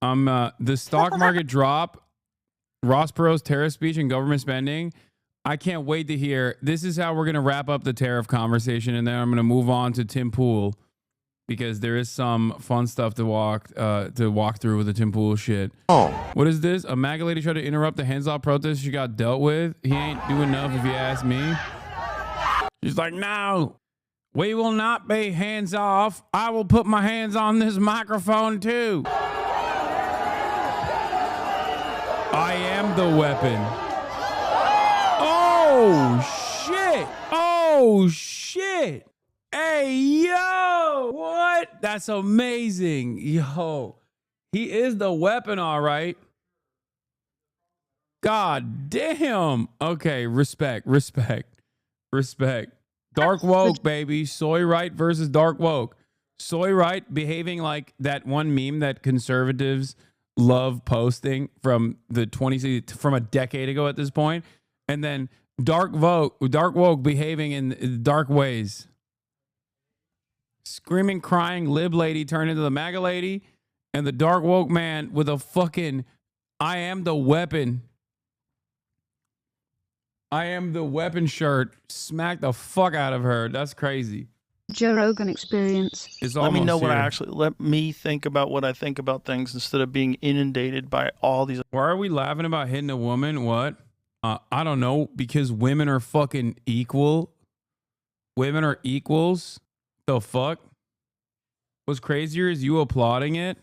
The stock market drop, Ross Perot's tariff speech and government spending. I can't wait to hear. This is how we're going to wrap up the tariff conversation, and then I'm going to move on to Tim Pool because there is some fun stuff to walk through with the Tim Pool shit. Oh, what is this? A MAGA lady tried to interrupt the hands-off protest she got dealt with. He ain't doing enough if you ask me. She's like, no, we will not be hands off. I will put my hands on this microphone too. I am the weapon. Oh, shit. Oh, shit. Hey, yo. What? That's amazing. Yo. He is the weapon, all right. God damn. Okay, respect. Dark woke, baby. Soy right versus dark woke. Soy right behaving like that one meme that conservatives love posting from from a decade ago at this point, and then dark woke behaving in dark ways. Screaming, crying lib lady turned into the MAGA lady, and the dark woke man with a fucking I am the weapon. I am the weapon shirt. Smack the fuck out of her. That's crazy. Joe Rogan experience. Let me know let me think about what I think about things instead of being inundated by all these. Why are we laughing about hitting a woman? What? I don't know. Because women are fucking equal. Women are equals. The fuck? What's crazier is you applauding it.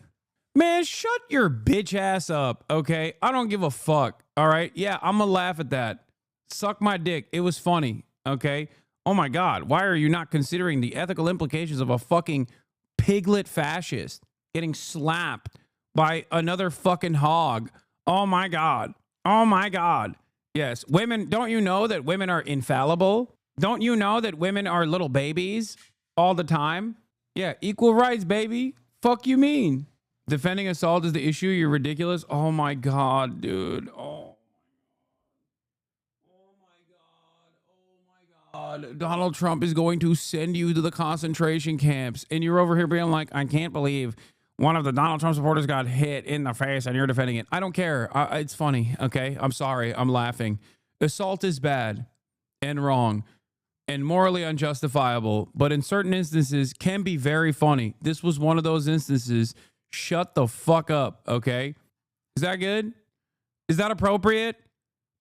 Man, shut your bitch ass up, okay? I don't give a fuck, all right? Yeah, I'm gonna laugh at that. Suck my dick. It was funny, okay? Oh my God, why are you not considering the ethical implications of a fucking piglet fascist getting slapped by another fucking hog? Oh my God. Oh my God. Yes, women, don't you know that women are infallible? Don't you know that women are little babies all the time? Yeah, equal rights, baby. Fuck you mean? Defending assault is the issue. You're ridiculous. Oh my God, dude. Oh. Donald Trump is going to send you to the concentration camps, and you're over here being like, I can't believe one of the Donald Trump supporters got hit in the face and you're defending it. I don't care. It's funny. Okay. I'm sorry. I'm laughing. Assault is bad and wrong and morally unjustifiable, but in certain instances can be very funny. This was one of those instances. Shut the fuck up. Okay. Is that good? Is that appropriate?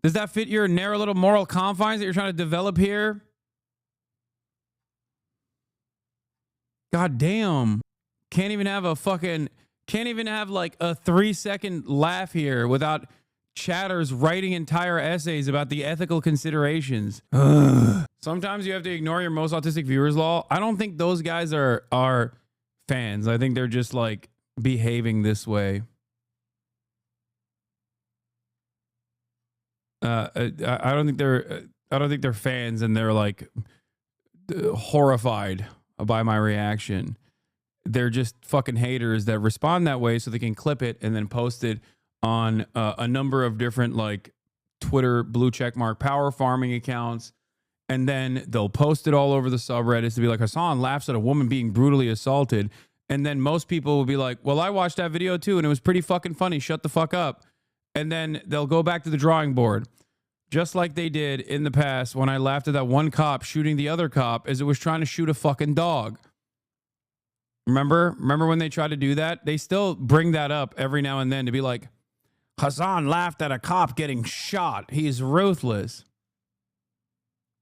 Does that fit your narrow little moral confines that you're trying to develop here? God damn. Can't even have like a 3-second laugh here without chatters writing entire essays about the ethical considerations. Sometimes you have to ignore your most autistic viewers law. I don't think those guys are fans. I think they're just like behaving this way. I don't think they're fans, and they're like horrified by my reaction. They're just fucking haters that respond that way so they can clip it and then post it on a number of different like Twitter blue checkmark power farming accounts, and then they'll post it all over the subreddits to be like, Hasan laughs at a woman being brutally assaulted, and then most people will be like, well, I watched that video too and it was pretty fucking funny, shut the fuck up. And then they'll go back to the drawing board, just like they did in the past when I laughed at that one cop shooting the other cop as it was trying to shoot a fucking dog. Remember when they tried to do that? They still bring that up every now and then to be like, Hasan laughed at a cop getting shot. He is ruthless.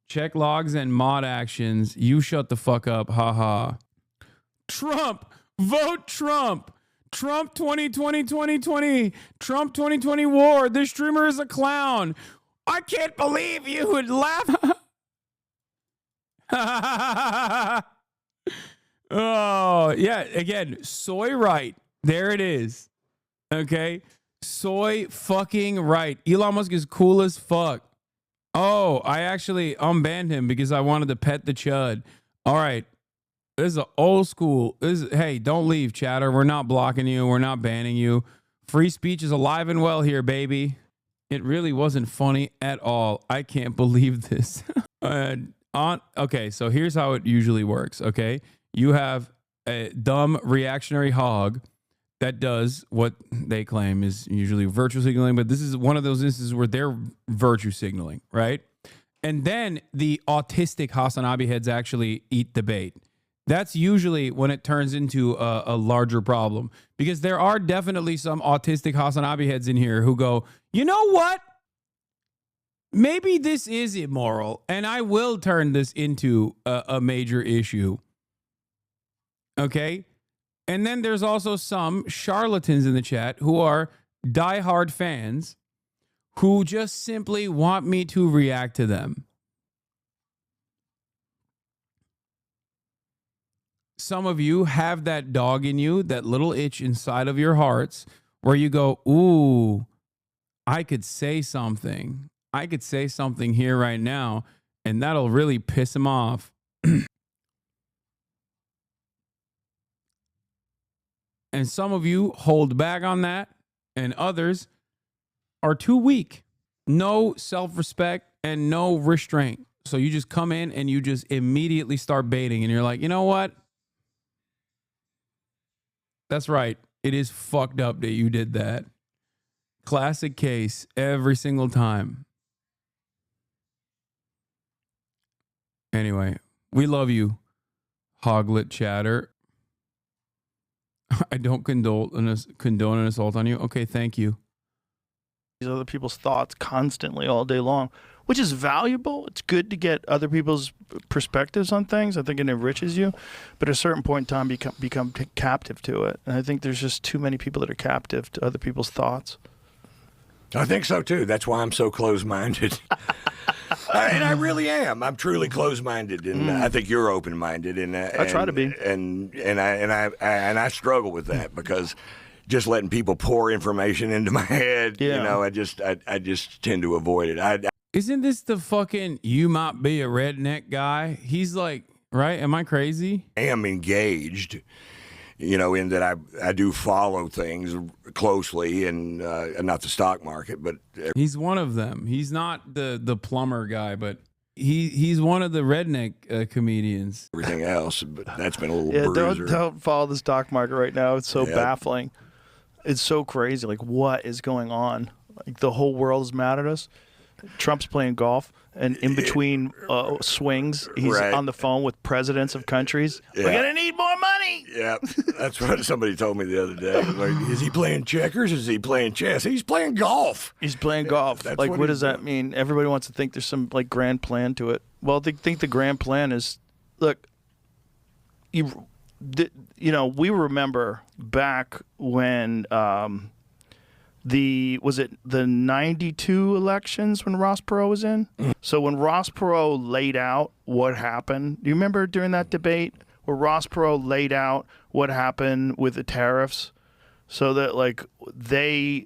Check logs and mod actions. You shut the fuck up. Haha. Trump. Vote Trump. Trump 2020. Trump 2020 war. This streamer is a clown. I can't believe you would laugh. Oh, yeah. Again, soy right. There it is. Okay. Soy fucking right. Elon Musk is cool as fuck. Oh, I actually unbanned him because I wanted to pet the chud. All right. This is an old school. Hey, don't leave, chatter. We're not blocking you. We're not banning you. Free speech is alive and well here, baby. It really wasn't funny at all. I can't believe this. Okay, so here's how it usually works, okay? You have a dumb reactionary hog, that does what they claim is usually virtue signaling, but this is one of those instances where they're virtue signaling, right? And then the autistic Hasanabi heads actually eat the bait. That's usually when it turns into a larger problem, because there are definitely some autistic Hasanabi heads in here who go, you know what? Maybe this is immoral, and I will turn this into a major issue. Okay? And then there's also some charlatans in the chat who are diehard fans who just simply want me to react to them. Some of you have that dog in you, that little itch inside of your hearts where you go, ooh, I could say something. I could say something here right now, and that'll really piss him off. And some of you hold back on that, and others are too weak. No self-respect and no restraint. So you just come in and you just immediately start baiting, and you're like, you know what? That's right. It is fucked up that you did that. Classic case every single time. Anyway, we love you, Hoglet Chatter. I don't condone an assault on you. Okay, thank you. These other people's thoughts constantly all day long, which is valuable. It's good to get other people's perspectives on things. I think it enriches you, but at a certain point in time, become captive to it. And I think there's just too many people that are captive to other people's thoughts. I think so too. That's why I'm so close-minded. And I really am. I'm truly closed-minded, and I think you're open-minded. And I try to be. And I struggle with that, because just letting people pour information into my head, you know, I just tend to avoid it. Isn't this the fucking you might be a redneck guy? He's like, right? Am I crazy? I am engaged, you know, in that I do follow things closely, and not the stock market, but he's one of them. He's not the plumber guy, but he's one of the redneck comedians. Everything else, but that's been a little bruiser. Don't follow the stock market right now. It's so baffling. It's so crazy. Like, what is going on? Like, the whole world is mad at us. Trump's playing golf, and in between swings, he's on the phone with presidents of countries. We're gonna need more money. Yeah, that's what somebody told me the other day. Like, is he playing checkers? Is he playing chess? He's playing golf. He's playing golf. Like, what does that mean? Everybody wants to think there's some like grand plan to it. Well, they think the grand plan is, look, you know, we remember back when was it the 92 elections when Ross Perot was in? So when Ross Perot laid out what happened, do you remember during that debate where Ross Perot laid out what happened with the tariffs? So that, like,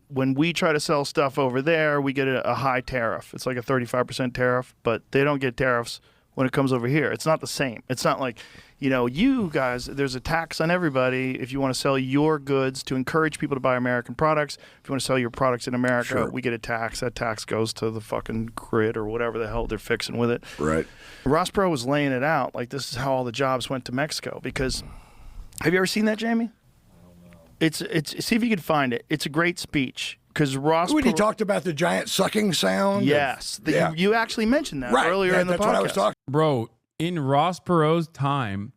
when we try to sell stuff over there, we get a high tariff. It's like a 35% tariff, but they don't get tariffs when it comes over here. It's not the same. It's not like, you know, you guys, there's a tax on everybody if you want to sell your goods to encourage people to buy American products. If you want to sell your products in America, we get a tax. That tax goes to the fucking grid or whatever the hell they're fixing with it. Right. Ross Perot was laying it out like this is how all the jobs went to Mexico. Because, have you ever seen that, Jamie? It's see if you can find it. It's a great speech. Because Ross When he talked about the giant sucking sound? Yes. You actually mentioned that earlier in the podcast. That's what I was talking about. Bro, in Ross Perot's time,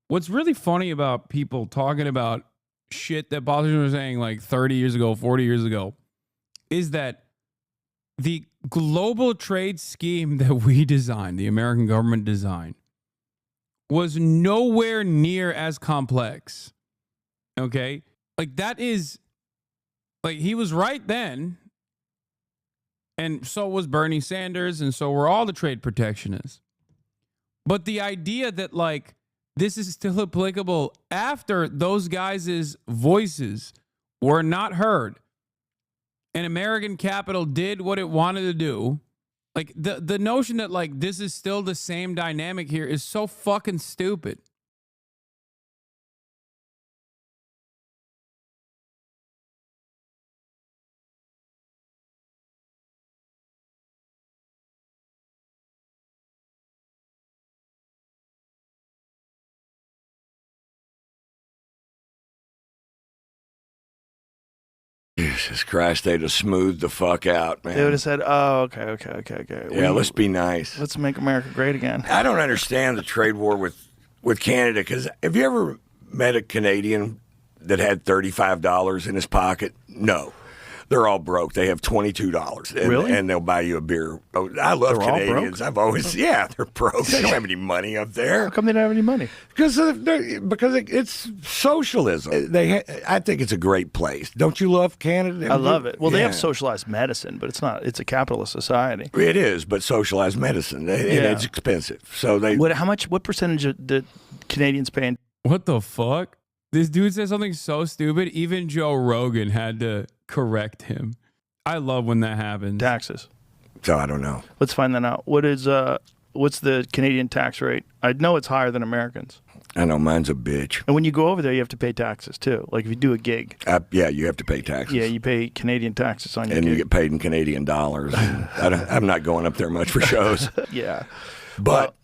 what's really funny about people talking about shit that politicians were saying like 30 years ago, 40 years ago, is that the global trade scheme that we designed, the American government designed, was nowhere near as complex. Okay? Like, that is... Like, he was right then, and so was Bernie Sanders, and so were all the trade protectionists. But the idea that, like, this is still applicable after those guys' voices were not heard, and American capital did what it wanted to do, like, the notion that, like, this is still the same dynamic here is so fucking stupid. Jesus Christ, they'd have smoothed the fuck out, man. They would have said, "Oh, okay. Yeah, let's be nice. Let's make America great again." I don't understand the trade war with Canada, because have you ever met a Canadian that had $35 in his pocket? No. They're all broke. They have $22, Really? And they'll buy you a beer. Oh, I love They're all Canadians. broke? I've always, they're broke. They don't have any money up there. How come they don't have any money? Because it's socialism. I think it's a great place. Don't you love Canada? I love it. Well, they have Yeah. socialized medicine, but it's not. It's a capitalist society. It is, but socialized medicine, and it's expensive. So What percentage of the Canadians pay? What the fuck? This dude said something so stupid. Even Joe Rogan had to correct him. I love when that happens. Taxes. So I don't know. Let's find that out. What's the Canadian tax rate? I know it's higher than Americans. I know mine's a bitch. And when you go over there, you have to pay taxes too. Like if you do a gig. Yeah, you have to pay taxes. Yeah, you pay Canadian taxes on your and gig. you get paid in Canadian dollars. I'm not going up there much for shows. Yeah. But,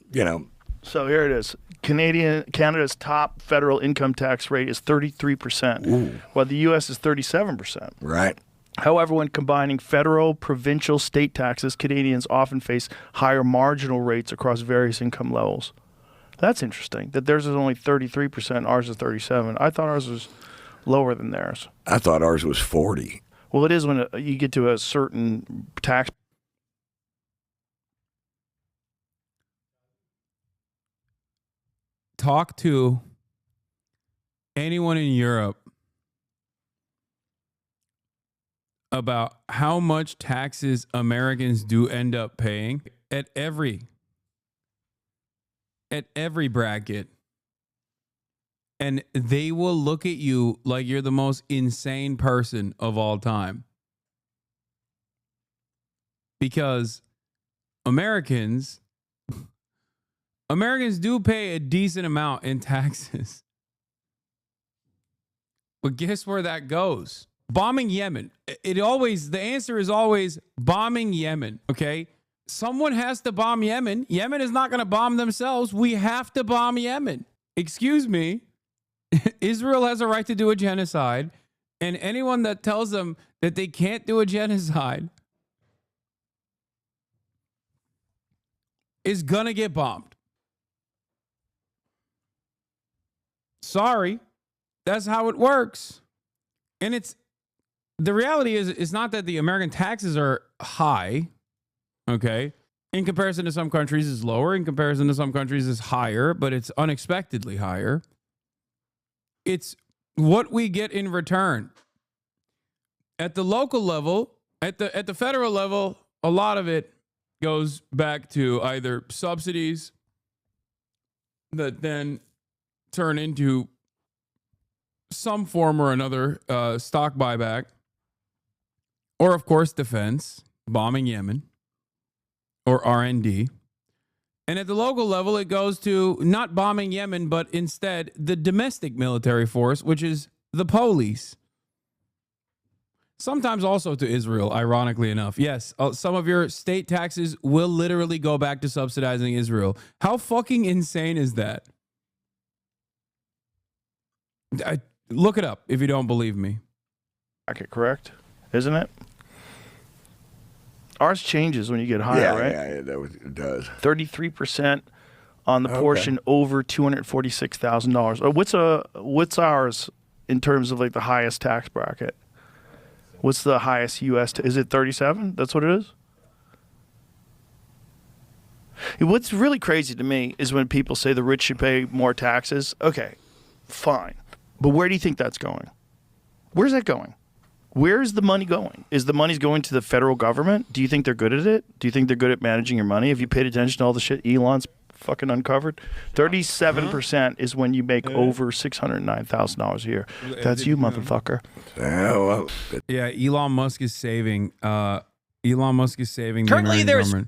So here it is. Canada's top federal income tax rate is 33%, while the U.S. is 37%. Right. However, when combining federal, provincial, state taxes, Canadians often face higher marginal rates across various income levels. That's interesting, that theirs is only 33%, ours is 37%. I thought ours was lower than theirs. I thought ours was 40. Well, it is when you get to a certain tax. Talk to anyone in Europe about how much taxes Americans do end up paying at every bracket. And they will look at you like you're the most insane person of all time. Because Americans do pay a decent amount in taxes. But guess where that goes? Bombing Yemen. The answer is always bombing Yemen, okay? Someone has to bomb Yemen. Yemen is not going to bomb themselves. We have to bomb Yemen. Excuse me. Israel has a right to do a genocide, and anyone that tells them that they can't do a genocide is going to get bombed. Sorry, that's how it works. And the reality is, it's not that the American taxes are high, okay? In comparison to some countries, it's lower. In comparison to some countries, it's higher, but it's unexpectedly higher. It's what we get in return. At the local level, at the federal level, a lot of it goes back to either subsidies that then turn into some form or another stock buyback, or of course defense, bombing Yemen, or R&D. And at the local level, it goes to not bombing Yemen, but instead the domestic military force, which is the police. Sometimes also to Israel, ironically enough. Yes, some of your state taxes will literally go back to subsidizing Israel. How fucking insane is that? Look it up if you don't believe me. Correct? Isn't it? Ours changes when you get higher, right? Yeah, it does. 33% on the portion over $246,000. What's ours in terms of like the highest tax bracket? What's the highest U.S. Is it 37? That's what it is? What's really crazy to me is when people say the rich should pay more taxes. Okay, fine. But where do you think that's going? Where's that going? Where's the money going? Is the money going to the federal government? Do you think they're good at it? Do you think they're good at managing your money? Have you paid attention to all the shit Elon's fucking uncovered? 37% is when you make over $609,000 a year. That's you, motherfucker. Yeah, Elon Musk is saving. Elon Musk is saving. Currently, the American government.